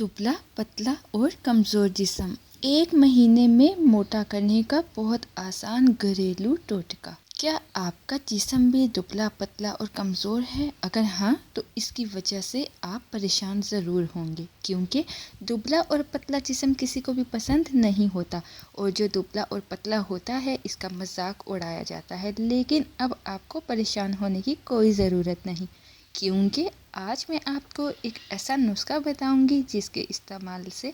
दुबला पतला और कमज़ोर जिस्म, 1 महीने में मोटा करने का बहुत आसान घरेलू टोटका। क्या आपका जिस्म भी दुबला पतला और कमज़ोर है? अगर हाँ, तो इसकी वजह से आप परेशान ज़रूर होंगे, क्योंकि दुबला और पतला जिस्म किसी को भी पसंद नहीं होता और जो दुबला और पतला होता है इसका मजाक उड़ाया जाता है। लेकिन अब आपको परेशान होने की कोई ज़रूरत नहीं, क्योंकि आज मैं आपको एक ऐसा नुस्खा बताऊंगी जिसके इस्तेमाल से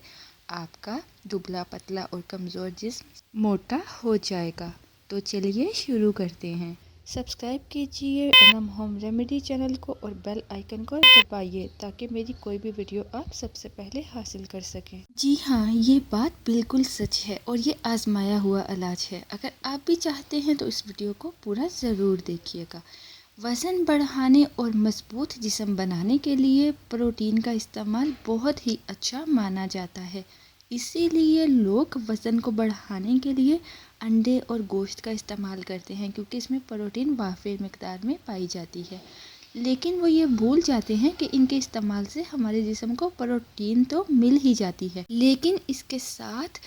आपका दुबला पतला और कमज़ोर जिस्म मोटा हो जाएगा। तो चलिए शुरू करते हैं। सब्सक्राइब कीजिए अनम होम रेमेडी चैनल को और बेल आइकन को दबाइए ताकि मेरी कोई भी वीडियो आप सबसे पहले हासिल कर सकें। जी हाँ, ये बात बिल्कुल सच है और ये आजमाया हुआ इलाज है। अगर आप भी चाहते हैं तो इस वीडियो को पूरा ज़रूर देखिएगा। वज़न बढ़ाने और मजबूत जिस्म बनाने के लिए प्रोटीन का इस्तेमाल बहुत ही अच्छा माना जाता है। इसीलिए लोग वज़न को बढ़ाने के लिए अंडे और गोश्त का इस्तेमाल करते हैं, क्योंकि इसमें प्रोटीन वाफ़ी मकदार में पाई जाती है। लेकिन वो ये भूल जाते हैं कि इनके इस्तेमाल से हमारे जिस्म को प्रोटीन तो मिल ही जाती है, लेकिन इसके साथ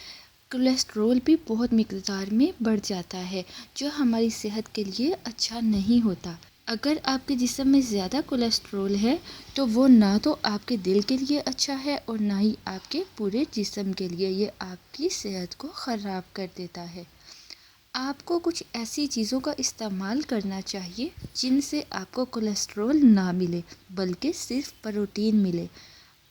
कोलेस्ट्रॉल भी बहुत मकदार में बढ़ जाता है, जो हमारी सेहत के लिए अच्छा नहीं होता। अगर आपके जिस्म में ज़्यादा कोलेस्ट्रॉल है तो वो ना तो आपके दिल के लिए अच्छा है और ना ही आपके पूरे जिस्म के लिए। ये आपकी सेहत को ख़राब कर देता है। आपको कुछ ऐसी चीज़ों का इस्तेमाल करना चाहिए जिनसे आपको कोलेस्ट्रॉल ना मिले, बल्कि सिर्फ प्रोटीन मिले।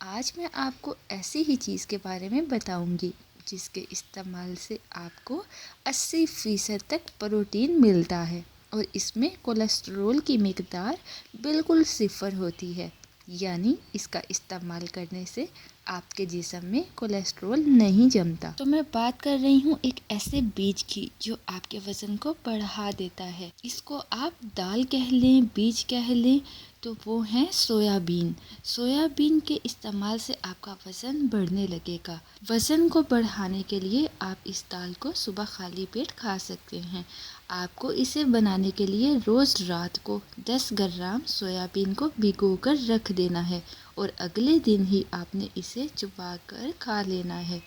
आज मैं आपको ऐसी ही चीज़ के बारे में बताऊंगी जिसके इस्तेमाल से आपको 80% तक प्रोटीन मिलता है और इसमें कोलेस्ट्रॉल की मकदार बिल्कुल सिफर होती है। यानी इसका इस्तेमाल करने से आपके जिस्म में कोलेस्ट्रॉल नहीं जमता। तो मैं बात कर रही हूँ एक ऐसे बीज की जो आपके वज़न को बढ़ा देता है। इसको आप दाल कह लें, बीज कह लें, तो वो है सोयाबीन। सोयाबीन के इस्तेमाल से आपका वज़न बढ़ने लगेगा। वज़न को बढ़ाने के लिए आप इस दाल को सुबह खाली पेट खा सकते हैं। आपको इसे बनाने के लिए रोज़ रात को 10 ग्राम सोयाबीन को भिगोकर रख देना है और अगले दिन ही आपने इसे चबाकर खा लेना है।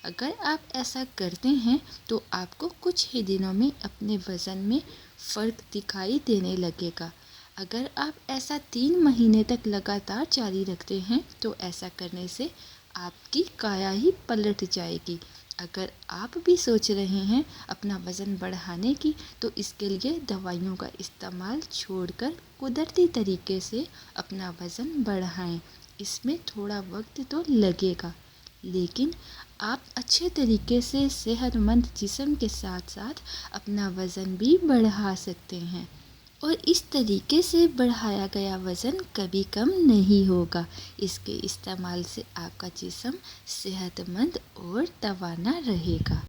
अगर आप ऐसा करते हैं तो आपको कुछ ही दिनों में अपने वज़न में फ़र्क दिखाई देने लगेगा। अगर आप ऐसा 3 महीने तक लगातार जारी रखते हैं तो ऐसा करने से आपकी काया ही पलट जाएगी। अगर आप भी सोच रहे हैं अपना वज़न बढ़ाने की, तो इसके लिए दवाइयों का इस्तेमाल छोड़कर कुदरती तरीके से अपना वज़न बढ़ाएं। इसमें थोड़ा वक्त तो लगेगा, लेकिन आप अच्छे तरीके से सेहतमंद जिस्म के साथ साथ अपना वज़न भी बढ़ा सकते हैं और इस तरीके से बढ़ाया गया वज़न कभी कम नहीं होगा। इसके इस्तेमाल से आपका जिस्म सेहतमंद और तवाना रहेगा।